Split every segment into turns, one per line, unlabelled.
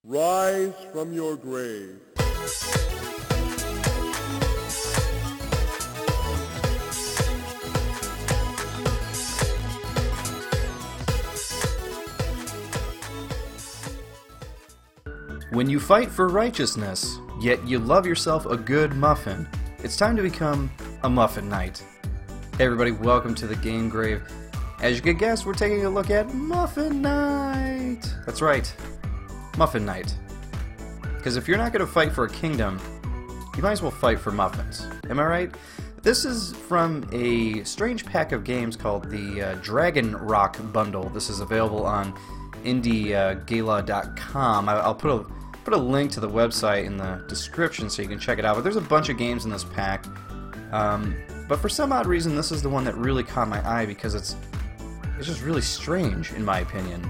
Rise from your grave.
When you fight for righteousness, yet you love yourself a good muffin, it's time to become a Muffin Knight. Hey everybody, welcome to the Game Grave. As you can guess, we're taking a look at Muffin Knight! That's right, Muffin Knight. Because if you're not going to fight for a kingdom, you might as well fight for muffins. Am I right? This is from a strange pack of games called the Dragon Rock Bundle. This is available on indiegala.com. I'll put a link to the website in the description so you can check it out. But there's a bunch of games in this pack. But for some odd reason, this is the one that really caught my eye because it's just really strange, in my opinion.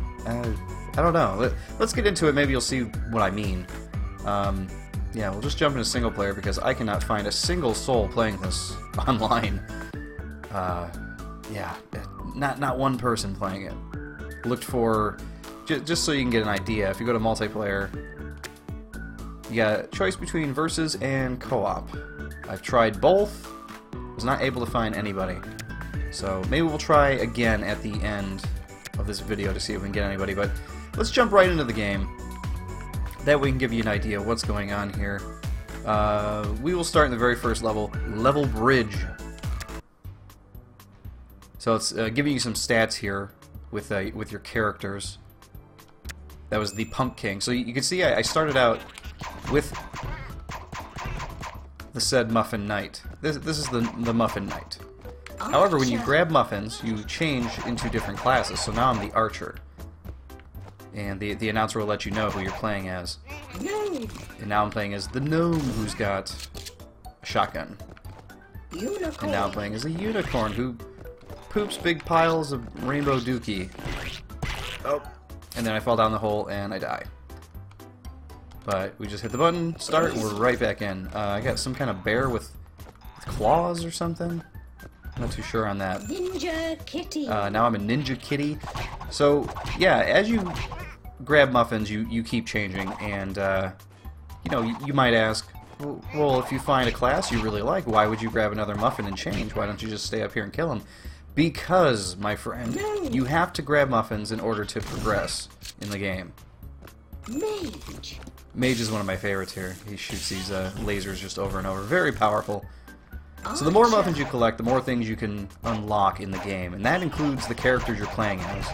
I don't know. Let's get into it. Maybe you'll see what I mean. Yeah, we'll just jump into single player because I cannot find a single soul playing this online. Yeah, not one person playing it. Looked for, just so you can get an idea, if you go to multiplayer, you got a choice between versus and co-op. I've tried both, was not able to find anybody. So maybe we'll try again at the end of this video to see if we can get anybody, but let's jump right into the game. That way we can give you an idea of what's going on here. We will start in the very first level, Level Bridge. So it's giving you some stats here with your characters. That was the Punk King. So you can see I started out with the said Muffin Knight. This is the Muffin Knight. However, when you grab muffins, you change into different classes. So now I'm the Archer. And the announcer will let you know who you're playing as. And now I'm playing as the Gnome, who's got a shotgun. And now I'm playing as a Unicorn, who poops big piles of rainbow dookie. Oh. And then I fall down the hole and I die. But we just hit the button, start, and we're right back in. I got some kind of bear with claws or something. I'm not too sure on that.
Ninja Kitty.
Now I'm a Ninja Kitty. So, yeah, as you grab muffins, you keep changing. And, you know, you might ask, well, if you find a class you really like, why would you grab another muffin and change? Why don't you just stay up here and kill him? Because, my friend, you have to grab muffins in order to progress in the game.
Mage.
Mage is one of my favorites here. He shoots these lasers just over and over. Very powerful. So the more muffins you collect, the more things you can unlock in the game. And that includes the characters you're playing as.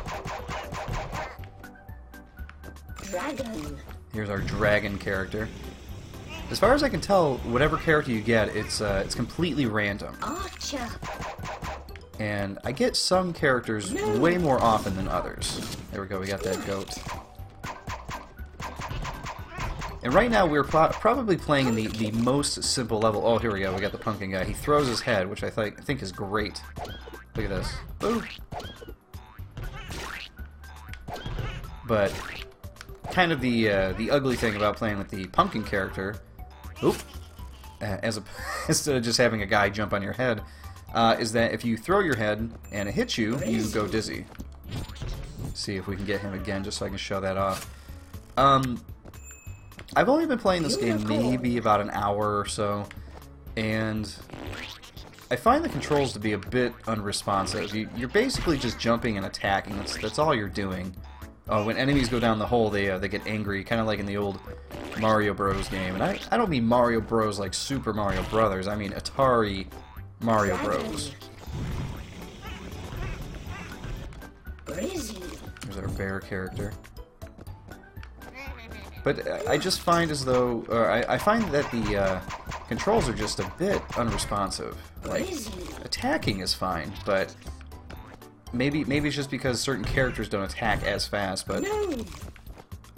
Dragon.
Here's our dragon character. As far as I can tell, whatever character you get, it's completely random.
Archer.
And I get some characters way more often than others. There we go, we got that goat. And right now we're probably playing in the most simple level. Oh, here we go, we got the pumpkin guy. He throws his head, which I think is great. Look at this. Ooh. But kind of the ugly thing about playing with the pumpkin character, instead of just having a guy jump on your head, is that if you throw your head and it hits you, you go dizzy. Let's see if we can get him again, just so I can show that off. I've only been playing this game maybe about an hour or so, and I find the controls to be a bit unresponsive. You're basically just jumping and attacking. That's all you're doing. When enemies go down the hole, they get angry, kind of like in the old Mario Bros. Game. And I don't mean Mario Bros. Like Super Mario Brothers. I mean Atari Mario Bros. There's our bear character. But I just find as though, I find that the controls are just a bit unresponsive. Like, attacking is fine, but maybe it's just because certain characters don't attack as fast, but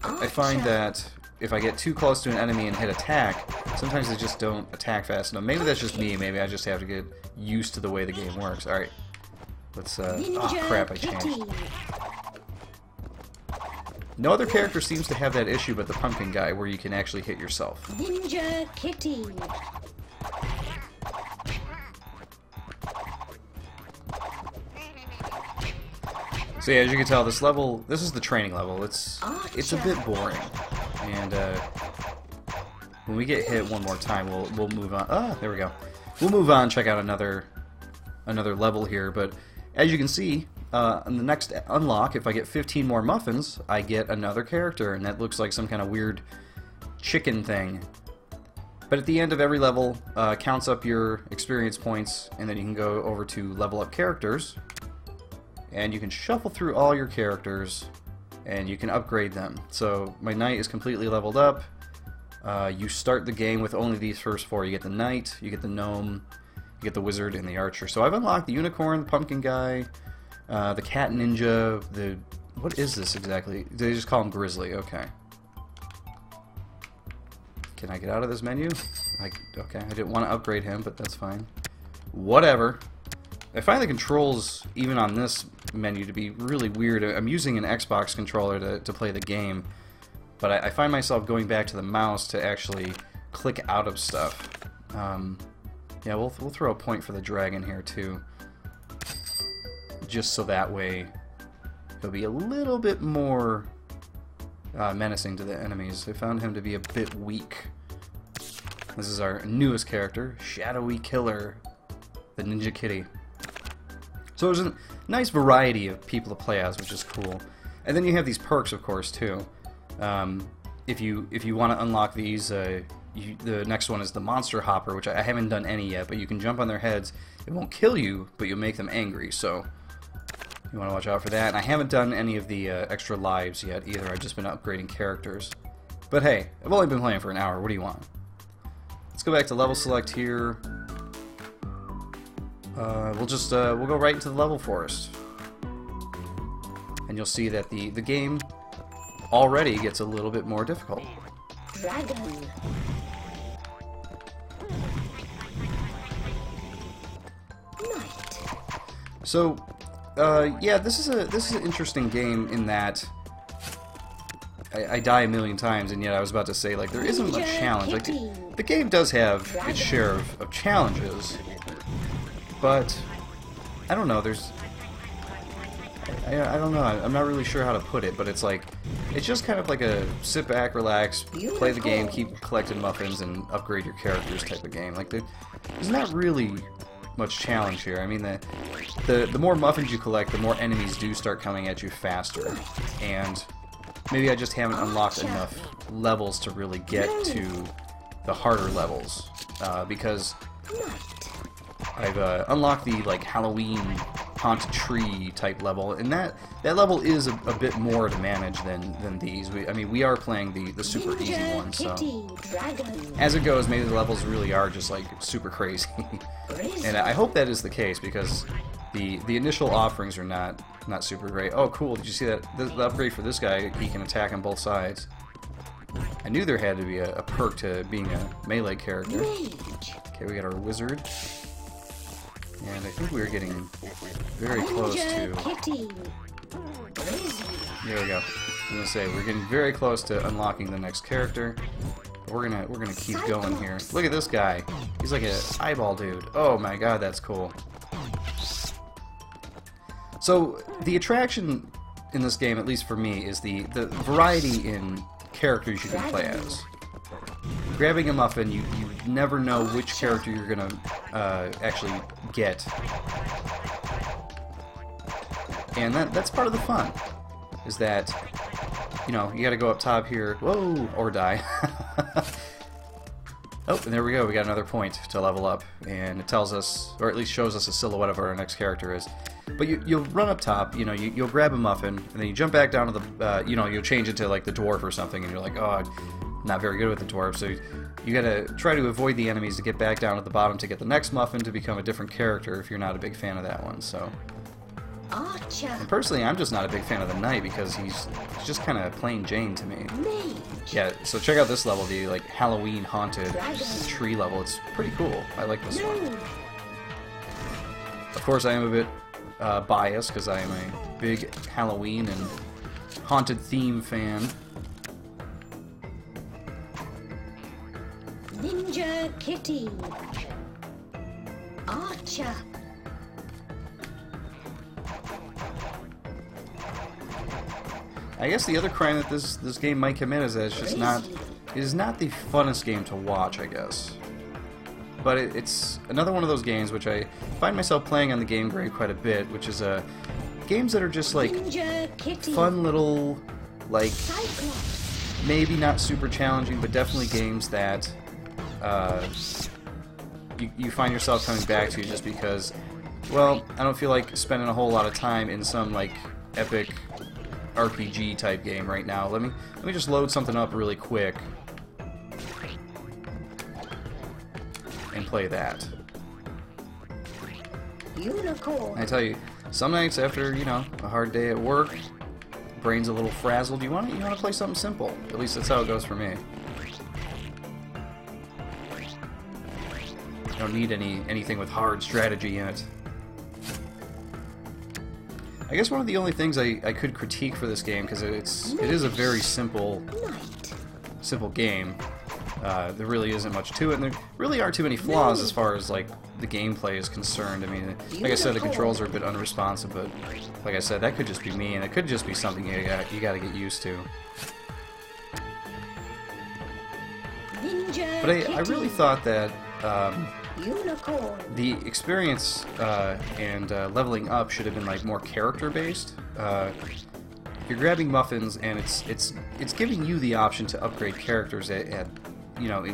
I find that if I get too close to an enemy and hit attack, sometimes they just don't attack fast enough. Maybe that's just me, maybe I just have to get used to the way the game works. Alright, let's, oh crap, I changed. No other character seems to have that issue but the pumpkin guy, where you can actually hit yourself.
Ninja Kitty.
So yeah, as you can tell, this is the training level. It's a bit boring. And when we get hit one more time, we'll move on. Ah, there we go. We'll move on, check out another level here. But as you can see, on the next unlock, if I get 15 more muffins, I get another character, and that looks like some kind of weird chicken thing. But at the end of every level, counts up your experience points, and then you can go over to level up characters, and you can shuffle through all your characters, and you can upgrade them. So my knight is completely leveled up. You start the game with only these first four. You get the knight, you get the gnome, you get the wizard, and the archer. So I've unlocked the unicorn, the pumpkin guy, the cat ninja, the... What is this exactly? They just call him Grizzly, okay. Can I get out of this menu? Okay, I didn't want to upgrade him, but that's fine. Whatever. I find the controls, even on this menu, to be really weird. I'm using an Xbox controller to play the game, but I find myself going back to the mouse to actually click out of stuff. Yeah, we'll throw a point for the dragon here, too. Just so that way he'll be a little bit more menacing to the enemies. I found him to be a bit weak. This is our newest character, Shadowy Killer, the Ninja Kitty. So there's a nice variety of people to play as, which is cool. And then you have these perks, of course, too. If you want to unlock these, the next one is the Monster Hopper, which I haven't done any yet, but you can jump on their heads. It won't kill you, but you'll make them angry, so you want to watch out for that. And I haven't done any of the extra lives yet either. I've just been upgrading characters. But hey, I've only been playing for an hour. What do you want? Let's go back to level select here. We'll go right into the level forest, and you'll see that the game already gets a little bit more difficult.
Dragon. Knight.
So, yeah, this is an interesting game in that I die a million times, and yet I was about to say, like, there isn't much challenge. Like, the game does have its share of challenges, but I don't know. I don't know. I'm not really sure how to put it, but it's like, it's just kind of like a sit back, relax, play the game, keep collecting muffins, and upgrade your characters type of game. Like, there's not really much challenge here. I mean, the more muffins you collect, the more enemies do start coming at you faster, and maybe I just haven't unlocked enough levels to really get to the harder levels, because I've unlocked the like Halloween haunted tree type level, and that level is a bit more to manage than these. I mean, we are playing the super easy one, so as it goes, maybe the levels really are just like super crazy. And I hope that is the case, because the initial offerings are not super great. Oh, cool! Did you see that? The upgrade for this guy, he can attack on both sides. I knew there had to be a perk to being a melee character. Okay, we got our wizard. And I think we were getting very close to... There we go. I'm gonna say we're getting very close to unlocking the next character. We're gonna keep going here. Look at this guy. He's like an eyeball dude. Oh my god, that's cool. So the attraction in this game, at least for me, is the variety in characters you can play as. Grabbing a muffin, you never know which character you're gonna actually get, and that's part of the fun. Is that, you know, you got to go up top here, whoa, or die. Oh, and there we go. We got another point to level up, and it tells us, or at least shows us a silhouette of what our next character is. But you'll run up top, you know, you'll grab a muffin, and then you jump back down to the, you know, you'll change into like the dwarf or something, and you're like, oh, I'm not very good with the dwarf, so you gotta try to avoid the enemies to get back down at the bottom to get the next muffin to become a different character if you're not a big fan of that one. So,
Archer.
and personally, I'm just not a big fan of the knight because he's just kind of plain Jane to me.
Mage.
Yeah, so check out this level, the like Halloween haunted tree level. It's pretty cool. I like this one. Of course, I am a bit biased because I am a big Halloween and haunted theme fan.
Ninja Kitty. Archer.
I guess the other crime that this game might commit is that it's just not, it is not the funnest game to watch, I guess. But it's another one of those games which I find myself playing on the game grade quite a bit, which is games that are just like fun little, like, maybe not super challenging, but definitely games that you find yourself coming back to just because, well, I don't feel like spending a whole lot of time in some like epic RPG type game right now. Let me just load something up really quick and play that.
Unicorn.
I tell you, some nights after, you know, a hard day at work, brain's a little frazzled, you want to play something simple. At least that's how it goes for me. You don't need anything with hard strategy in it. I guess one of the only things I could critique for this game, because it is a very simple game. There really isn't much to it, and there really aren't too many flaws as far as like the gameplay is concerned. I mean, like I said, the controls are a bit unresponsive, but like I said, that could just be me, and it could just be something you got to get used to. But I really thought that the experience and leveling up should have been like more character based. You're grabbing muffins, and it's giving you the option to upgrade characters at you know,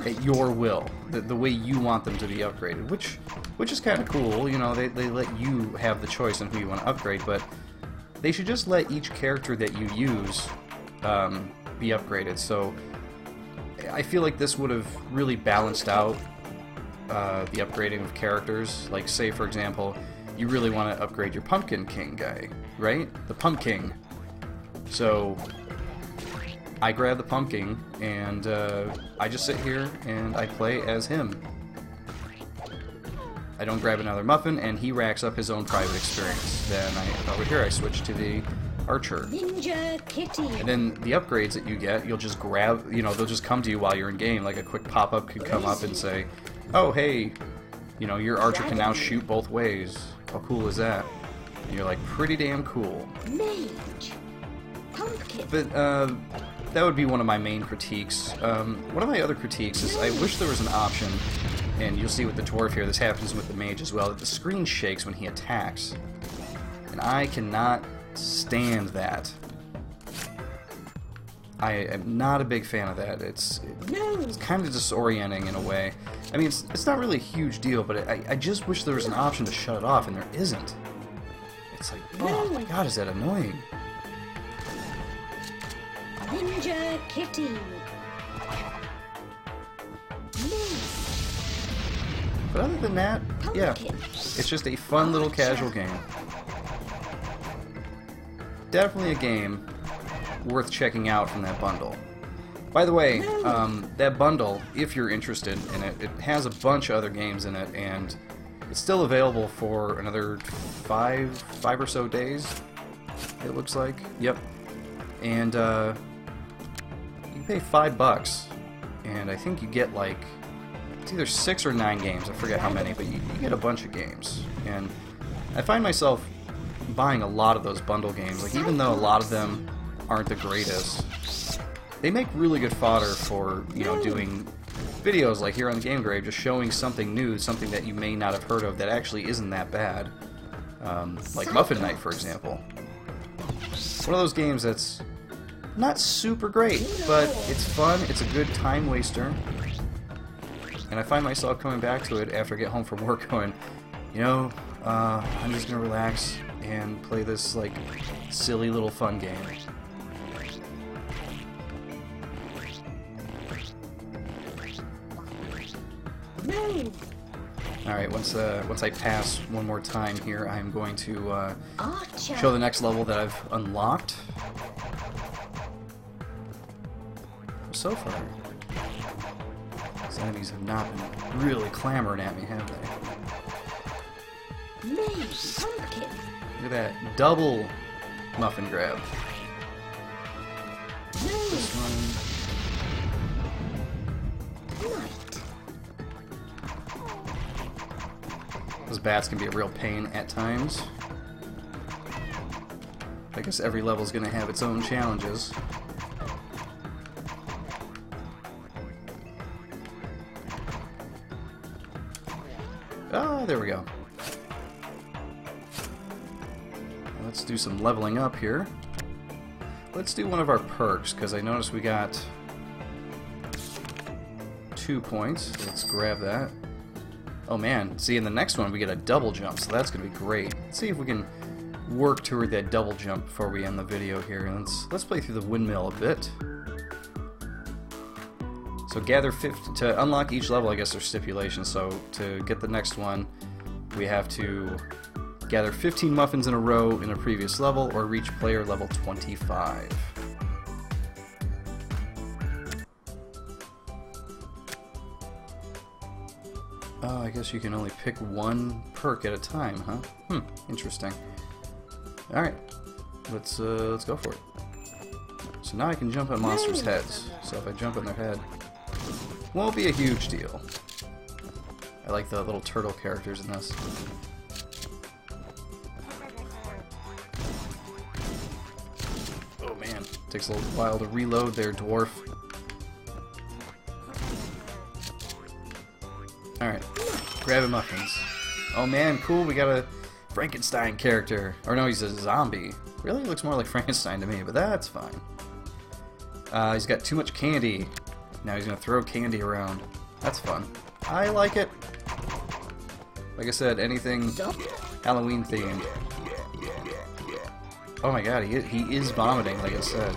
at your will, the way you want them to be upgraded, which is kind of cool. You know, they let you have the choice on who you want to upgrade, but they should just let each character that you use be upgraded. So I feel like this would have really balanced out the upgrading of characters. Like, say for example, you really want to upgrade your Pumpkin King guy, right? The Pumpkin. So I grab the Pumpkin, and I just sit here and I play as him. I don't grab another muffin, and he racks up his own private experience. Then over here I switch to the Archer.
Ninja Kitty.
And then the upgrades that you get, you'll just grab, you know, they'll just come to you while you're in game. Like a quick pop-up could come up and say, oh hey, you know, your Archer can now shoot both ways. How cool is that? And you're like, pretty damn cool.
Mage. Pumpkin.
But that would be one of my main critiques. One of my other critiques is I wish there was an option, and you'll see with the dwarf here, this happens with the mage as well, that the screen shakes when he attacks. And I cannot stand that. I am not a big fan of that. It's kind of disorienting in a way. I mean, it's not really a huge deal, but I just wish there was an option to shut it off, and there isn't. It's like, oh my god, is that annoying?
Ninja Kitty.
But other than that, yeah, it's just a fun little casual game. Definitely a game worth checking out from that bundle. By the way, that bundle, if you're interested in it, it has a bunch of other games in it, and it's still available for another five or so days, it looks like. Yep. And you pay $5, and I think you get like, it's either 6 or 9 games, I forget how many, but you get a bunch of games. And I find myself buying a lot of those bundle games, like even though a lot of them aren't the greatest, they make really good fodder for, you know, doing videos like here on the Game Grave, just showing something new, something that you may not have heard of that actually isn't that bad. Like Muffin Knight, for example. One of those games that's not super great, but it's fun, it's a good time waster, and I find myself coming back to it after I get home from work going, you know, I'm just gonna relax and play this, like, silly little fun game. Alright, once I pass one more time here, I'm going to show the next level that I've unlocked. So far, these enemies have not been really clamoring at me, have they?
Pumpkin.
Look at that double muffin grab. This one. Those bats can be a real pain at times. If I guess every level's gonna have its own challenges. Ah, there we go. Let's do some leveling up here. Let's do one of our perks, because I noticed we got 2 points. Let's grab that. Oh man, see, in the next one we get a double jump, so that's going to be great. Let's see if we can work toward that double jump before we end the video here. Let's play through the windmill a bit. So gather 50 to unlock each level. I guess there's stipulations. So to get the next one, we have to gather 15 muffins in a row in a previous level, or reach player level 25. Oh, I guess you can only pick one perk at a time, huh? Interesting. All right, let's go for it. So now I can jump on monsters' heads. So if I jump on their head, won't be a huge deal. I like the little turtle characters in this. Oh man, takes a little while to reload there, dwarf. Alright, grabbing muffins. Oh man, cool, we got a Frankenstein character. Or no, he's a zombie. Really looks more like Frankenstein to me, but that's fine. He's got too much candy. Now he's gonna throw candy around. That's fun. I like it. Like I said, anything Halloween themed. Oh my god, he is vomiting, like I said.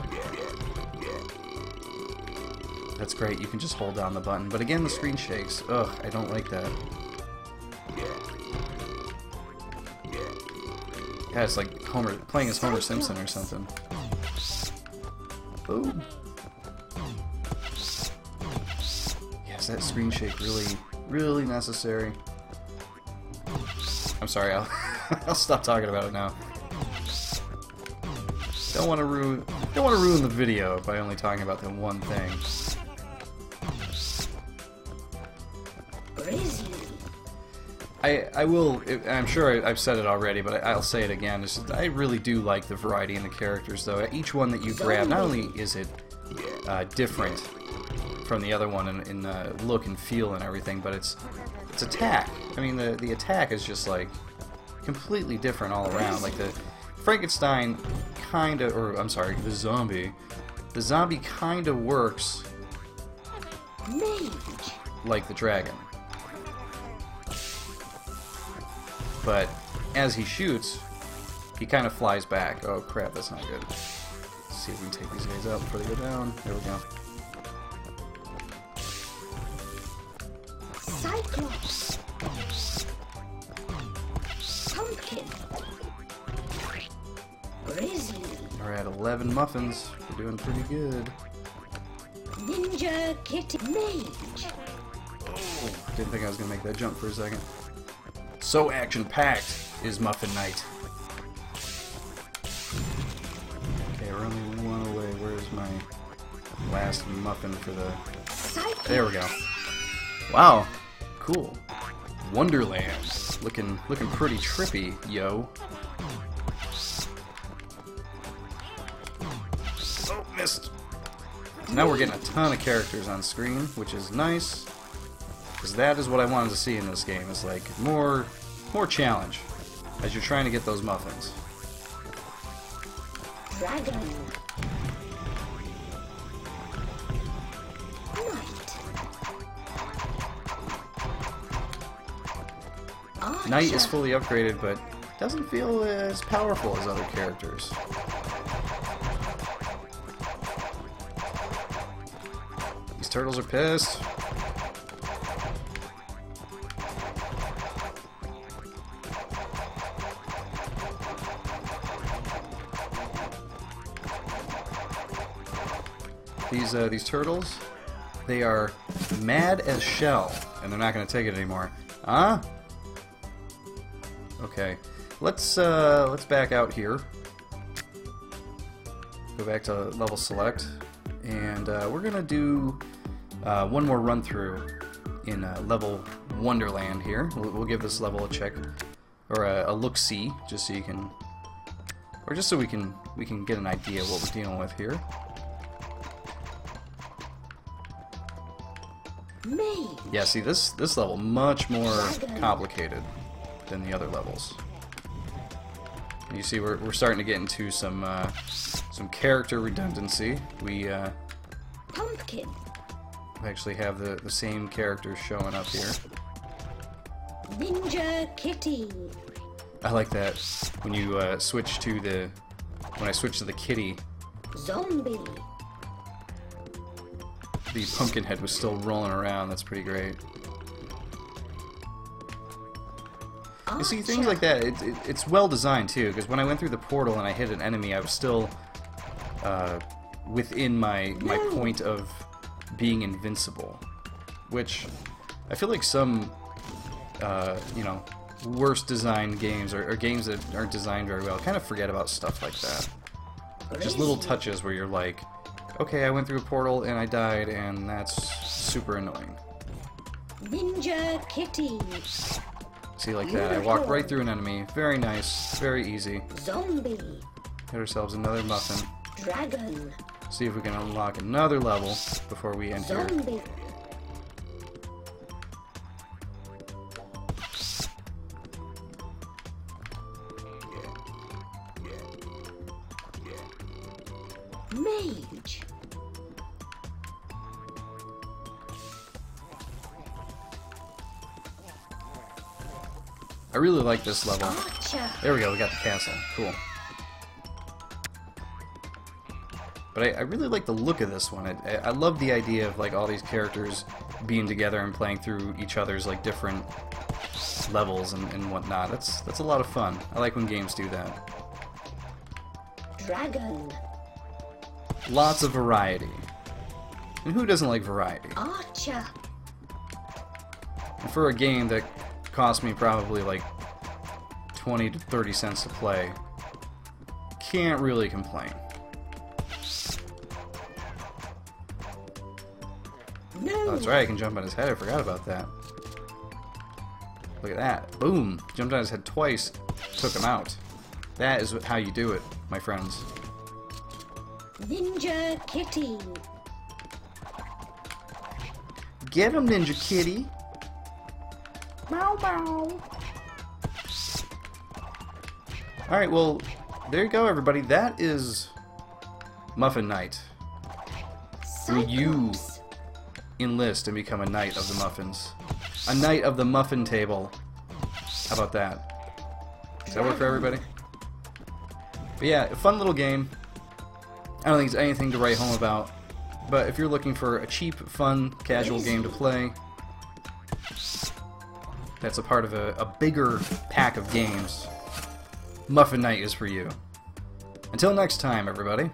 That's great, you can just hold down the button. But again, the screen shakes. Ugh, I don't like that. Yeah, it's like Homer playing as Homer Simpson or something. Boom. Yes, that screen shake really necessary. I'm sorry, I'll stop talking about it now. Don't want to ruin the video by only talking about the one thing. I will. I'm sure I've said it already, but I'll say it again. It's just, I really do like the variety in the characters, though. Each one that you grab, not only is it different from the other one in look and feel and everything, but its attack. I mean, the attack is just like completely different all around. Like the Frankenstein kind of, or I'm sorry, the zombie. The zombie kind of works like the dragon. But as he shoots, he kind of flies back. Oh crap, that's not good. Let's see if we can take these guys out before they go down. There we go.
Cyclops. Pumpkin. Grizzly.
We're at 11 muffins. We're doing pretty good.
Ninja Kitty. Mage.
Oh, didn't think I was going to make that jump for a second. So action-packed is Muffin Knight. Okay, we're only one away. Where's my last muffin for the... There we go. Wow, cool. Wonderland. Looking pretty trippy, yo. Oh, missed. Now we're getting a ton of characters on screen, which is nice. Because that is what I wanted to see in this game. It's like more challenge as you're trying to get those muffins.
Dragon. Knight.
Knight is fully upgraded, but doesn't feel as powerful as other characters. These turtles are pissed. These turtles, they are mad as shell, and they're not going to take it anymore. Huh? Okay, let's back out here. Go back to level select, and we're gonna do one more run through in level Wonderland here. We'll give this level a check or a look-see, just so you can or just so we can get an idea of what we're dealing with here.
Mage.
Yeah, see, this level much more complicated than the other levels. And you see, we're starting to get into some character redundancy. We
Pumpkin.
actually have the same characters showing up here.
Ninja Kitty.
I like that when you switch to when I switch to the kitty,
Zombie.
the pumpkin head was still rolling around. That's pretty great. You see, things like that, it's well designed too, because when I went through the portal and I hit an enemy, I was still within my point of being invincible, which I feel like some you know, worse designed games or games that aren't designed very well kind of forget about stuff like that. Just little touches where you're like, okay, I went through a portal and I died, and that's super annoying.
Ninja Kitty.
See, like that, I walked right through an enemy. Very nice, very easy.
Zombie.
Get ourselves another muffin.
Dragon.
See if we can unlock another level before we end here.
Zombie. Mage.
I really like this level.
Archer.
There we go, we got the castle. Cool. But I really like the look of this one. I love the idea of like all these characters being together and playing through each other's like different levels and whatnot. That's a lot of fun. I like when games do that.
Dragon.
Lots of variety. And who doesn't like variety?
Archer.
And for a game that cost me probably like 20 to 30 cents to play, can't really complain.
No.
Oh, that's right, I can jump on his head. I forgot about that. Look at that. Boom! Jumped on his head twice, took him out. That is how you do it, my friends.
Ninja Kitty.
Get him, Ninja Kitty! Meow meow! Alright, well, there you go, everybody. That is Muffin Knight. Will you
Cyclops.
enlist and become a knight of the muffins? A knight of the muffin table. How about that? Does that work for everybody? But yeah, a fun little game. I don't think it's anything to write home about. But if you're looking for a cheap, fun, casual game to play, that's a part of a bigger pack of games, Muffin Knight is for you. Until next time, everybody.